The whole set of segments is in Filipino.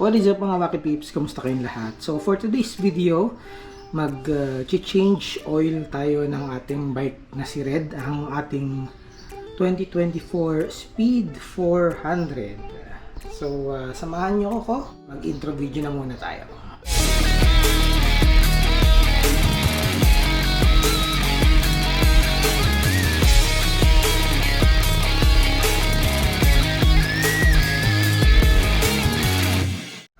What is up mga Wacky Peeps? Kamusta kayong lahat? So for today's video, mag-change oil tayo ng ating bike na si Red, ang ating 2024 Speed 400. So samahan nyo ako, mag-intro video na muna tayo.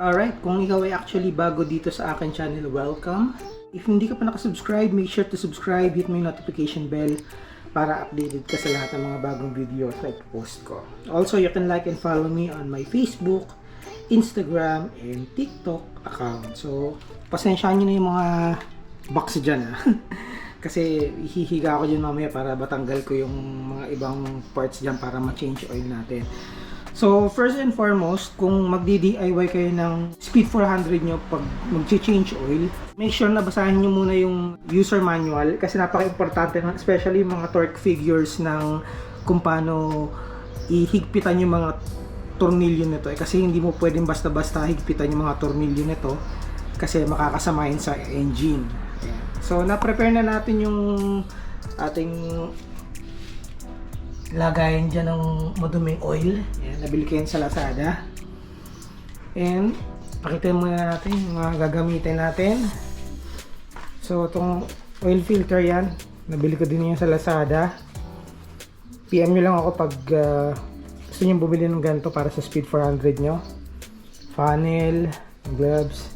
Alright, kung ikaw ay actually bago dito sa akin channel, welcome. If hindi ka pa nakasubscribe, make sure to subscribe, hit mo yung notification bell para updated ka sa lahat ng mga bagong videos na ipopost ko. Also, you can like and follow me on my Facebook, Instagram, and TikTok account. So, pasensyaan nyo na yung mga box dyan kasi hihiga ako dyan mamaya para batanggal ko yung mga ibang parts dyan para ma-change oil natin. So, first and foremost, kung magdi-DIY kayo ng Speed 400 nyo pag mag-change oil, make sure na basahin nyo muna yung user manual kasi napaka-importante, especially yung mga torque figures ng kung paano ihigpitan yung mga tornilyo nito. Kasi hindi mo pwedeng basta-basta higpitan yung mga tornilyo nito kasi makakasamahin sa engine. Ayan. So, na-prepare na natin yung ating lagayan dyan ng maduming oil. Ayan, nabili ko yan sa Lazada. And pakita muna natin yung mga gagamitin natin. So itong oil filter yan, nabili ko din yan sa Lazada. PM nyo lang ako pag gusto nyo bumili ng ganito para sa Speed 400 nyo. Funnel, gloves.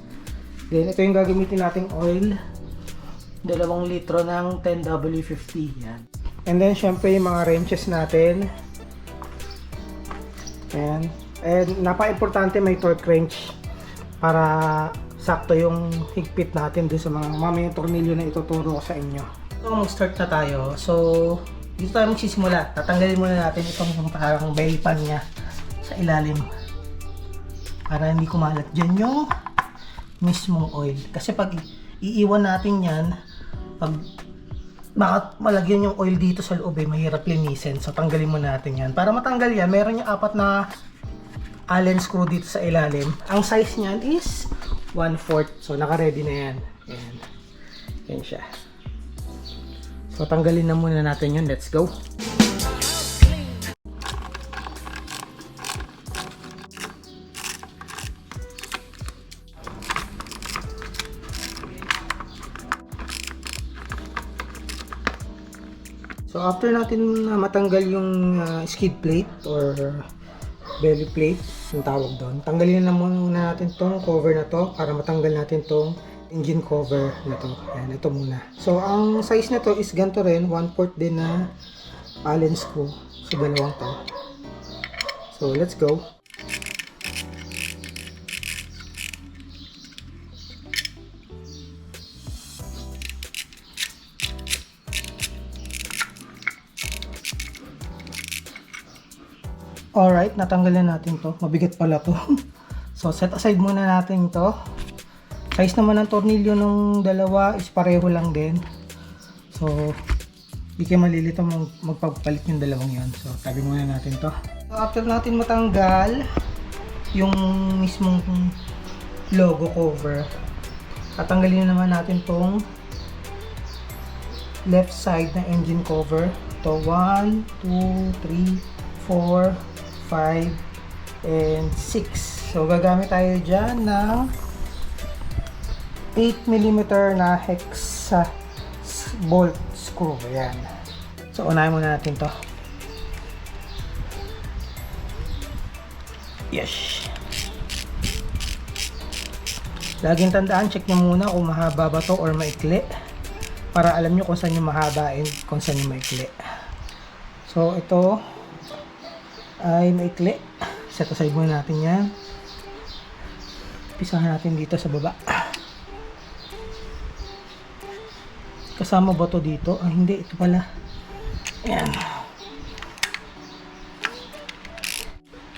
Then ito yung gagamitin nating oil, 2 litro ng 10W50. Yan. And then, syempre, yung mga wrenches natin. And napaka-importante may torque wrench para sakto yung higpit natin dun sa mga mamayang tornilyo na ituturo ko sa inyo. So, mag-start na tayo. So, dito tayo magsisimula. Tatanggalin muna natin itong parang belly pan niya sa ilalim. Para hindi kumalat dyan yung mismong oil. Kasi pag iiwan natin yan, pag baka malagyan yung oil dito sa loob mahirap linisin. So tanggalin mo natin yan. Para matanggal yan, meron yung 4 na Allen screw dito sa ilalim. Ang size niyan is 1/4. So naka-ready na yan. Ayan. Yan siya. So tanggalin na muna natin yun. Let's go. So after natin matanggal yung skid plate or belly plate, yung tawag doon, tanggalin na muna natin tong cover na to para matanggal natin tong engine cover na to. Ayan, ito muna. So ang size na to is ganito rin, 1/4 din na Allen screw. So dalawang to. So let's go. Alright, natanggalan natin to. Mabigat pala to. So, set aside muna natin to. Size naman ng tornilyo ng dalawa is pareho lang din. So, hindi kayo malilito magpapalit yung dalawang yan. So, tabi muna natin to. So, after natin matanggal yung mismong logo cover, tatanggalin naman natin tong left side na engine cover. To 1, 2, 3, 4, 5, and 6. So gagamit tayo dyan ng 8mm na hex bolt screw. Ayan. So unahin muna natin to. Yes. Laging tandaan, check nyo muna kung mahaba ba to or maikli para alam nyo kung saan yung mahaba and kung saan yung maikli. So ito ay maikli. Set aside muna natin yan. Pisahan natin dito sa baba. Kasama ba to dito? Ah, hindi. Ito pala. Ayan.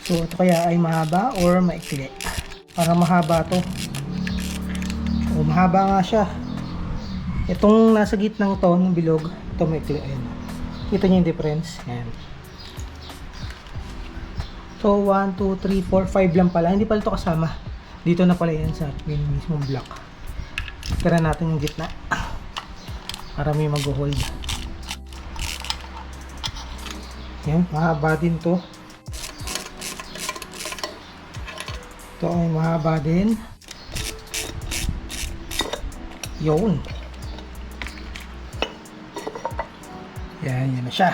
So, ito kaya ay mahaba or maikli. Para mahaba to. O, mahaba nga siya. Itong nasa gitnang to, ng bilog, ito maikli. Ayan. Kita nyo yung difference. Ayan. So 1, 2, 3, 4, 5 lang pala. Hindi pala ito kasama. Dito na pala yan sa pin mismong block. Tira natin yung gitna para may mag-hold. Yan, mahaba din to. Ito ay mahaba din. Yun. Yan, yan na siya.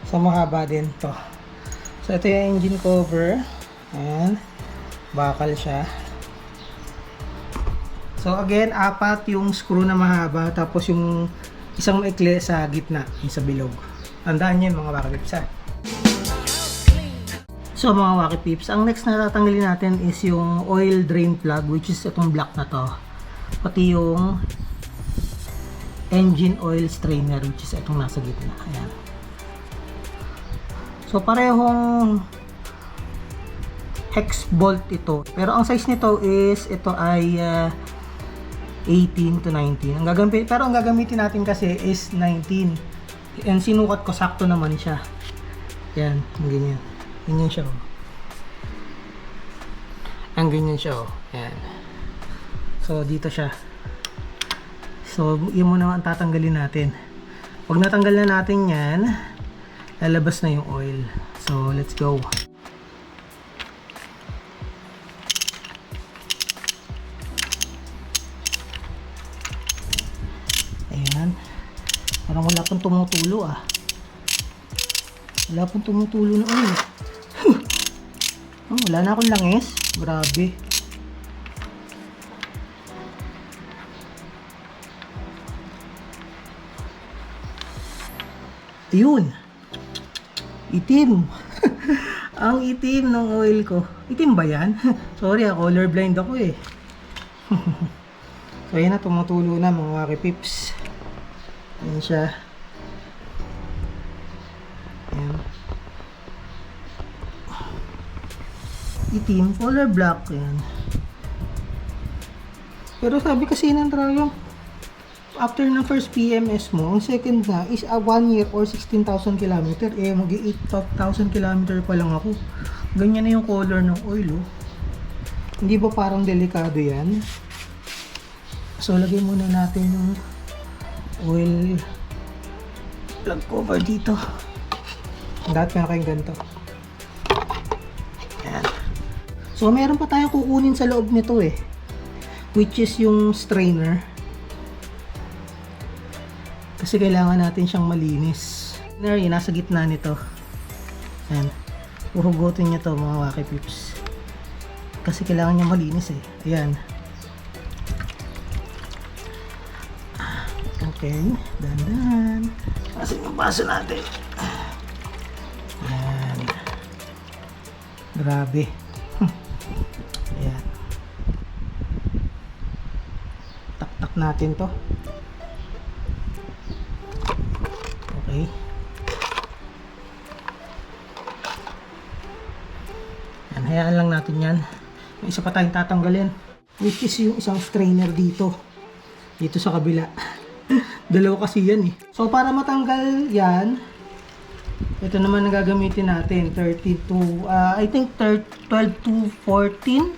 So mahaba din to. So ito yung engine cover. Ayan. Bakal siya. So again, apat yung screw na mahaba, tapos yung isang maikli sa gitna, yung sa bilog. Tandaan nyo mga Wacky Pips ha. So mga Wacky Pips, ang next na tatanggalin natin is yung oil drain plug, which is itong block na to. Pati yung engine oil strainer, which is itong nasa gitna. Ayan. So parehong hex bolt ito, pero ang size nito is ito ay 18 to 19. Pero ang gagamitin natin kasi is 19. And sinukat ko, sakto naman siya. Yan, ganyan. Ganyan siya. Ang ganyan siya. Yan. So dito siya. So yun muna ang tatanggalin natin. Pag natanggal na natin yan, lalabas na yung oil. So let's go. Ayan. Parang wala pong tumutulo ah. Wala pong tumutulo na oil. Oh, wala na akong langis. Grabe. Ayun. Itim. Ang itim ng oil ko. Itim ba yan? Sorry, colorblind ako eh. So ayan na, tumutulo na mga Wacky Pips. Ayan siya. Ayan. Itim, color black. Ayan. Pero sabi kasi ng Triumph, after ng first PMS mo, ang second na is 1 year or 16,000 km. Eh, mag-8,000 km pa lang ako. Ganyan na yung color ng oil, oh. Hindi ba parang delikado yan? So, lagay muna natin yung oil plug cover dito. Dapat meron kayong ganito. Ayan. So, meron pa tayong kukunin sa loob nito eh. Which is yung strainer. Kasi kailangan natin siyang malinis. Yung nasa gitna nito. Ayan. Uhugutin niya to mga Wacky Pips. Kasi kailangan niya malinis eh. Ayan. Okay. Dandan. Asan yung baso natin? Ayan. Grabe. Ayan. Tak-tak natin to. Okay. Yan, hayaan lang natin yan. May isa pa tayong tatanggalin, which is yung isang strainer dito. Dito sa kabila. Dalawa kasi yan eh. So para matanggal yan, ito naman ang gagamitin natin. 32, I think 12 to 14.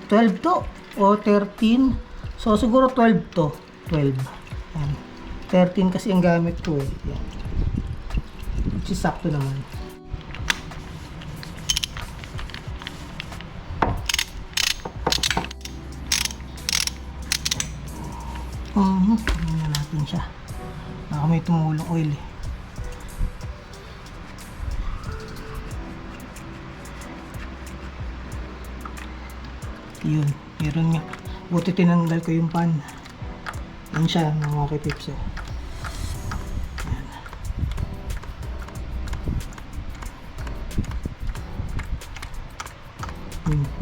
12 to o 13. So siguro 12 to. 12. Yan. 13 kasi ang gamit ko eh. Yan. Which is sakto naman. Tingnan natin siya. Baka may tumulong oil eh. Yun, meron nga. Buti tinanggal ko yung pan. Yan siya, mga Wacky Pips. Yan.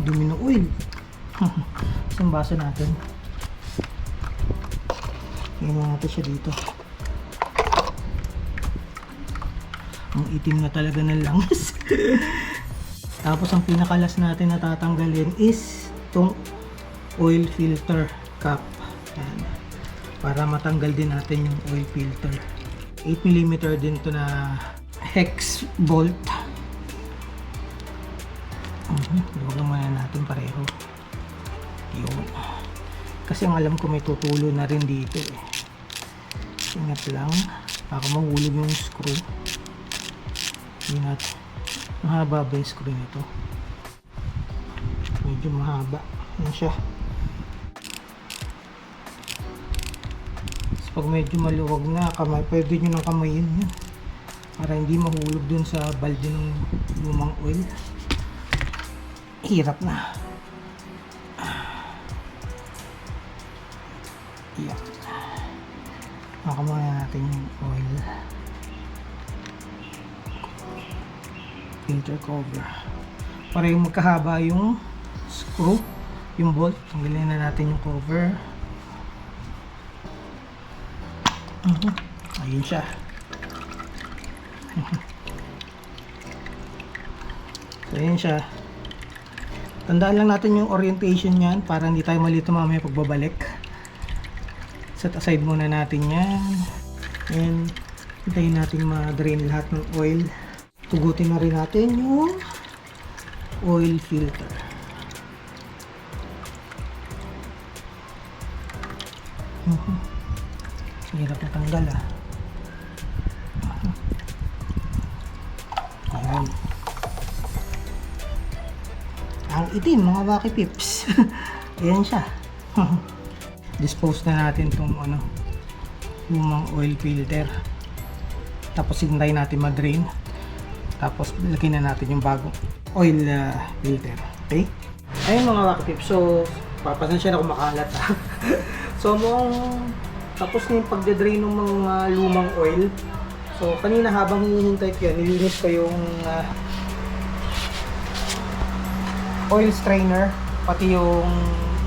Dumi ng oil. Isang baso natin. Tingnan natin siya dito. Ang itim na talaga ng langis. Tapos ang pinakalas natin na tatanggalin is itong oil filter cap. Yan. Para matanggal din natin yung oil filter. 8mm din to na hex bolt. Luwagan muna natin pareho. Kasi ang alam ko may tutulo na rin dito eh. Ingat lang, baka mahulog yung screw. Ingat. Mahaba ba yung screw nito? Medyo mahaba. Yan siya. So, pag medyo maluwag na kamay, pwede nyo nang kamayin yun para hindi mahulog dun sa balde ng lumang oil. Hirap na. Yan. Makamaya natin yung oil filter cover para yung magkahaba yung screw, yung bolt. Tanggalin na natin yung cover. Ayun siya. So ayun siya. Tandaan lang natin yung orientation niyan para hindi tayo malito mamaya pagbabalik. Set aside muna natin yan. And hintayin natin ma-drain lahat ng oil. Tugutin na rin natin yung oil filter. Hirap na tanggal ah. Ayan. Ang itim mga Wacky Pips. Ayan siya. Dispose na natin itong lumang oil filter. Tapos hintayin natin ma-drain. Tapos lagyan na natin yung bagong oil filter. Okay? Ayun mga Wacky Pips. So, papasensya na kung makalat ha. So, tapos na yung pagde-drain ng mga lumang oil. So, kanina habang hinihintay ko yan, nilinis ko yung oil strainer, pati yung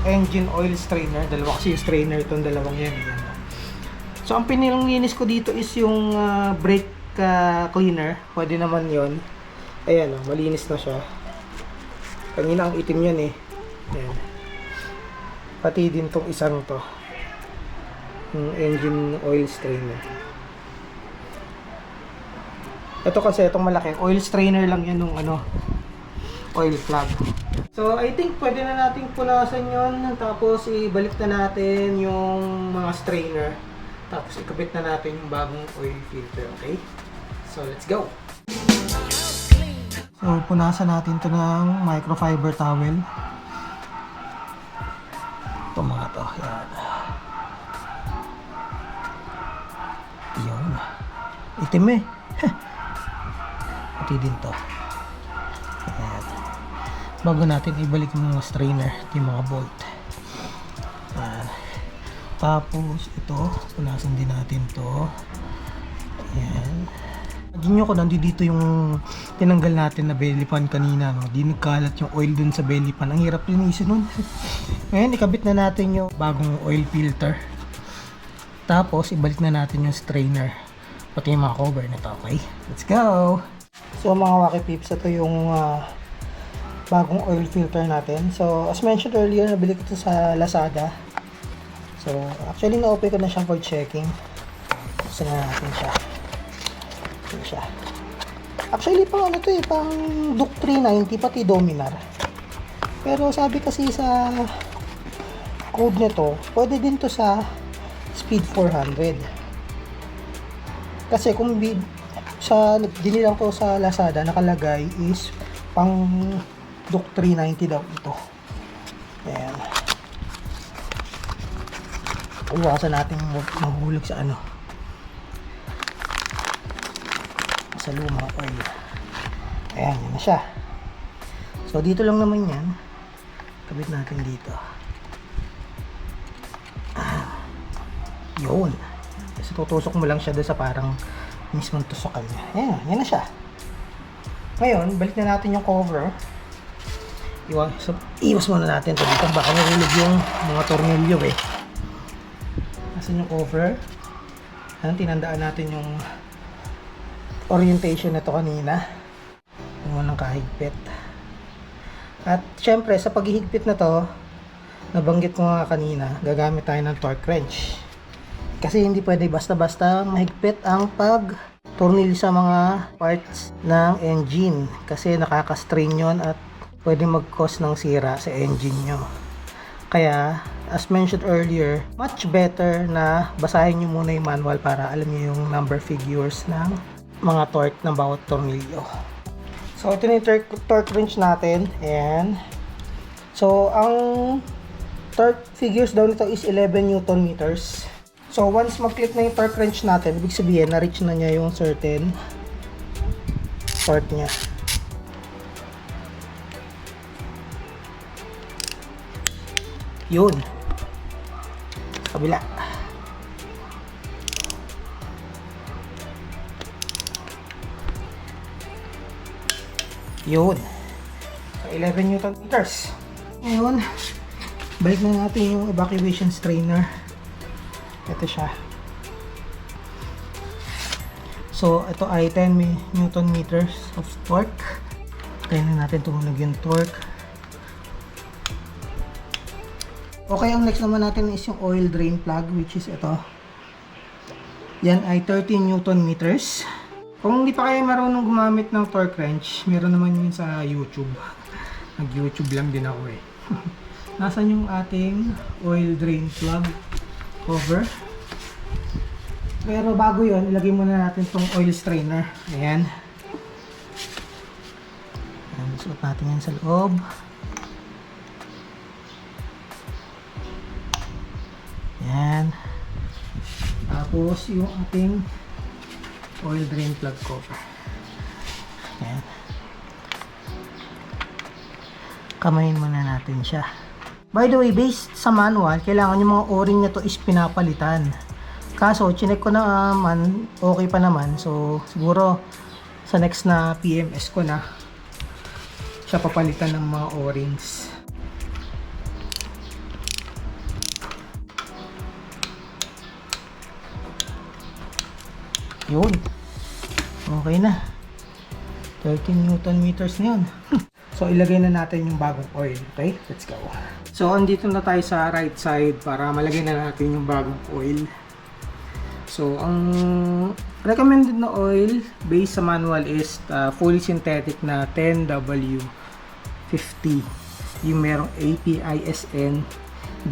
engine oil strainer. Dalawa kasi yung strainer itong dalawang yan. So, ang pinilinis ko dito is yung brake cleaner. Pwede naman yon. Ayan o, malinis na siya. Kanina ang itim yan eh. Ayan. Pati din tong isang to, yung engine oil strainer. Ito kasi itong malaki oil strainer lang yan ng oil plug. So I think pwede na nating punasan yon, tapos ibalik na natin yung mga strainer, tapos ikabit na natin yung bagong oil filter. Okay, so let's go. So punasan natin to ng microfiber towel. Ito mga to, yan. Yun. Itim eh. Pati din to. Ayan. Bago natin ibalik yung mga strainer, yung mga bolt. Ayan. Tapos ito, punasan din natin to. Ayan. Imagine nyo kung nandito yung tinanggal natin na belly pan kanina, no? Di nagkalat yung oil dun sa belly pan. Ang hirap linisin nun. Ngayon, ikabit na natin yung bagong oil filter. Tapos, ibalik na natin yung strainer. Pati yung mga cover nito, okay? Let's go! So, mga Wacky Pips, ito yung bagong oil filter natin. So, as mentioned earlier, nabili ko ito sa Lazada. So, actually, na-open ko na siya for checking. Buksan na natin siya. Ito siya. Actually, pang ano to eh, pang Duc 390, pati Dominar. Pero sabi kasi sa code nito, pwede din to sa Speed 400. Kasi kung dinilang ko sa Lazada, nakalagay is pang Duc 390 daw ito. Ayan. Iwasan natin mahulog sa sa lumang oil. Ayan, yan na siya. So dito lang naman yan. Kabit natin dito. Yun. Kasi tutusok mo lang siya doon sa parang mismong tusokan niya. Ayan, yan na siya. Ngayon, balik na natin yung cover. Iwas muna natin ito dito. Baka nahulog yung mga tornilyo eh. Asan yung cover? Ayan, tinandaan natin yung orientation na ito kanina. Yung walang kahigpit. At syempre, sa paghihigpit na to, nabanggit ko nga kanina, gagamit tayo ng torque wrench. Kasi hindi pwede basta-basta mahigpit ang pag-tornil sa mga parts ng engine. Kasi nakaka-strain yun at pwede mag-cause ng sira sa engine nyo. Kaya, as mentioned earlier, much better na basahin nyo muna yung manual para alam nyo yung number figures ng mga torque ng bawat tornilyo. So, ito na yung torque wrench natin. Ayan. So, ang torque figures daw nito is 11 Newton meters. So, once mag-click na yung torque wrench natin, ibig sabihin, na-reach na niya yung certain torque niya. Yun. Kabila. Yun. So, 11 Newton meters. Ngayon, balik na natin yung evacuation strainer. Ito siya. So, ito ay 10 Newton meters of torque. Tayo na natin tumunog yung torque. Okay, ang next naman natin is yung oil drain plug, which is ito. Yan ay 13 Newton meters. Kung hindi pa kayo marunong gumamit ng torque wrench, meron naman yun sa YouTube. Nag-YouTube lang din ako eh. Nasaan yung ating oil drain plug cover? Pero bago yun, ilagay muna natin tong oil strainer. Ayan. Ayan, suot natin yan sa loob. Ayan. Tapos yung ating oil drain plug cover. Ayan. Kamayin muna natin siya. By the way, based sa manual, kailangan yung mga o-ring na to is pinapalitan. Kaso, chinek ko naman, okay pa naman. So, siguro sa next na PMS ko na siya papalitan ng mga o-rings. Yun. Okay na. 13 Newton meters na yun. So, ilagay na natin yung bagong oil. Okay? Let's go. So, andito na tayo sa right side para malagay na natin yung bagong oil. So, ang recommended na oil based sa manual is fully synthetic na 10W50. Yung merong APISN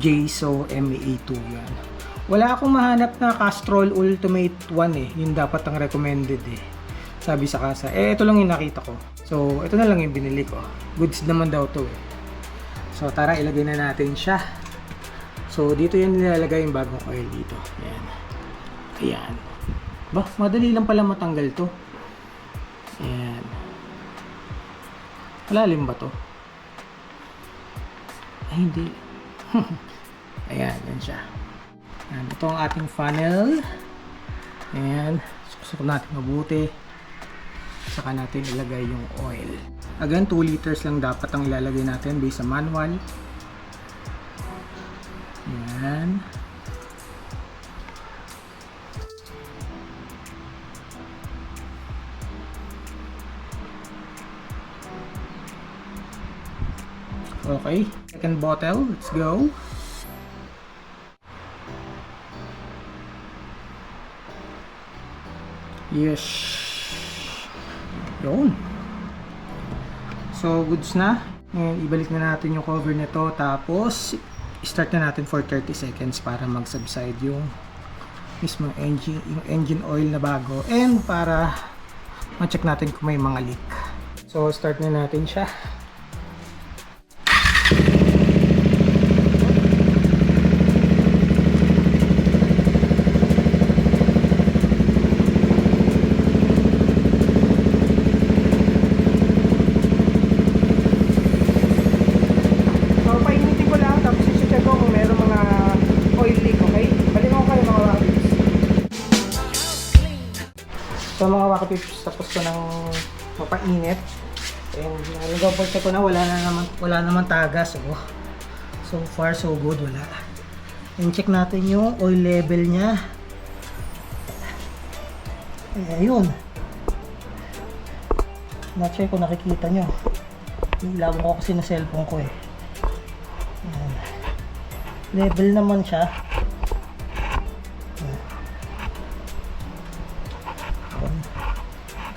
JSO MA2 yan. Wala akong mahanap na Castrol Ultimate 1 eh. Yun dapat ang recommended eh. Sabi sa kasa. Eh, ito lang yung nakita ko. So, ito na lang yung binili ko. Goods naman daw to eh. So, tara, ilagay na natin siya. So, dito yan nilalagay yung bagong oil dito. Ayan. Ayan. Bah, madali lang pala matanggal to. Ayan. Malalim ba to? Ay, hindi. Ayan, yan siya. Ayan, ito ang ating funnel. Ayan. Suksok natin mabuti. Saka natin ilagay yung oil. Again, 2 liters lang dapat ang ilalagay natin based sa manual. Ayan. Okay, second bottle, let's go. Yes. Yun. So, goods na. Ngayon, ibalik na natin yung cover nito. Tapos, start na natin for 30 seconds para mag-subside yung mismo engine oil na bago. And para ma-check natin kung may mga leak. So, start na natin siya. So mga wakapips, tapos ko ng mapainit. And nag-double check ko na wala naman tagas. So far so good, wala. And check natin yung oil level niya. Ayun. Not sure kung nakikita nyo. Ilawan ko kasi na cellphone ko eh. Ayan. Level naman siya.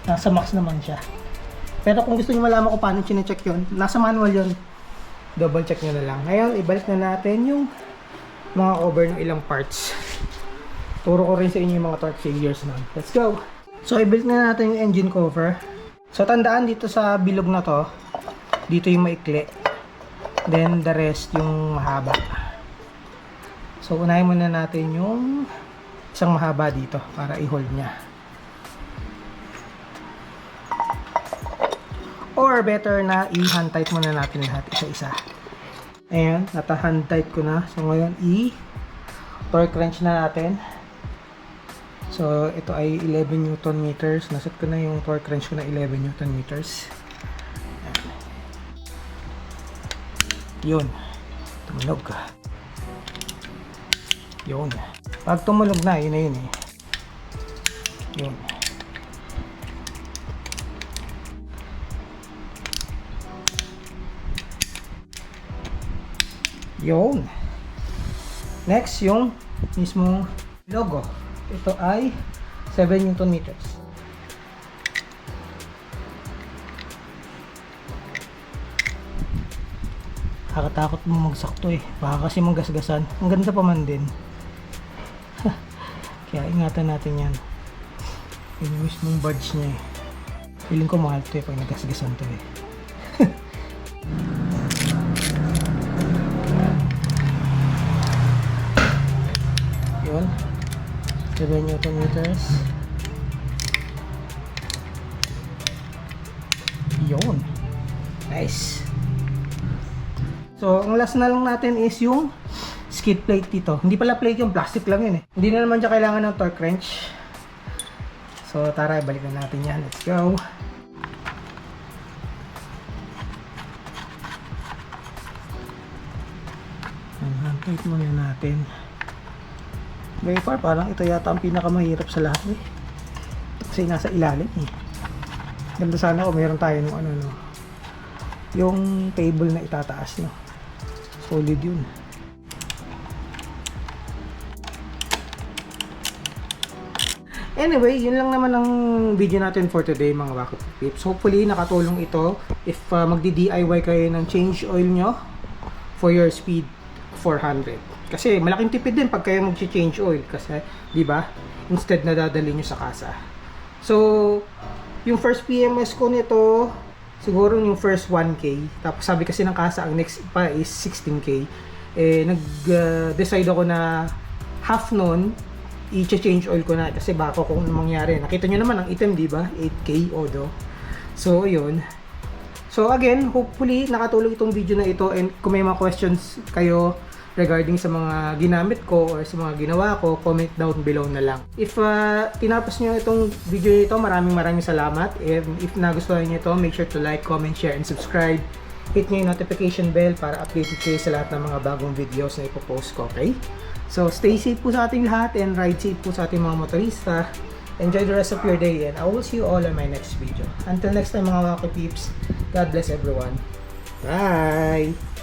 Nasa max naman siya. Pero kung gusto niyo malaman kung paano chine-check yun, nasa manual yun. double check nyo na lang. Ngayon, ibalik na natin yung mga cover ng ilang parts. Turo ko rin sa inyo yung mga torque failures nun. Let's go! So, ibalik na natin yung engine cover. So, tandaan dito sa bilog na to, dito yung maikli. Then, the rest yung mahaba. So, unahin muna natin yung isang mahaba dito para i-hold niya. Or better na i-hand tight muna natin lahat isa-isa. Ayan, nata-hand tight ko na. So, ngayon i-torque wrench na natin. So, ito ay 11 Newton meters. Naset ko na yung torque wrench ko na 11 Newton meters. Yun. Tumulog. Yun. Pag tumulog na, yun na yun eh. Yun. Yun. Next, yung mismong logo. Ito ay 7 Newton meters. Nakakatakot mo magsakto eh. Baka kasi manggasgasan. Ang ganda pa man din. Kaya ingatan natin yan. Yung mismong badge niya eh. Feeling ko mahal to eh pag nagasgasan to eh. Yun. 7 Newton meters. Yun. Nice. So, ang last na lang natin is yung skid plate dito. Hindi pala plate yung plastic lang yun eh. Hindi na naman siya kailangan ng torque wrench. So, tara, balik na natin yan. Let's go. Hand tight muna natin. Very far, parang ito yata ang pinakamahirap sa lahat eh. Kasi nasa ilalim eh. Ganda sana kung meron tayo ng ano no. Yung table na itataas no. Solid yun. Anyway, yun lang naman ang video natin for today mga Wacky Peeps. Hopefully nakatulong ito if magdi-DIY kayo ng change oil nyo for your speed 400. Kasi malaking tipid din pag kayo mag-change oil kasi, di ba? Instead na dadali nyo sa kasa. So, yung first PMS ko nito, siguro yung first 1K. Tapos sabi kasi ng kasa, ang next pa is 16K. Eh, nag-decide ako na half nun, i-change oil ko na. Kasi baka kung ano mangyari. Nakita nyo naman ang item, di ba? 8K odo. So, yun. So, again, hopefully, nakatulong itong video na ito. And kung may mga questions kayo regarding sa mga ginamit ko or sa mga ginawa ko, comment down below na lang. If tinapos nyo itong video nito, maraming salamat. And if nagustuhan nyo ito, make sure to like, comment, share, and subscribe. Hit nyo yung notification bell para updated kayo sa lahat ng mga bagong videos na ipopost ko, okay? So, stay safe po sa ating lahat and ride safe po sa ating mga motorista. Enjoy the rest of your day and I will see you all on my next video. Until next time mga Wacky Peeps, God bless everyone. Bye!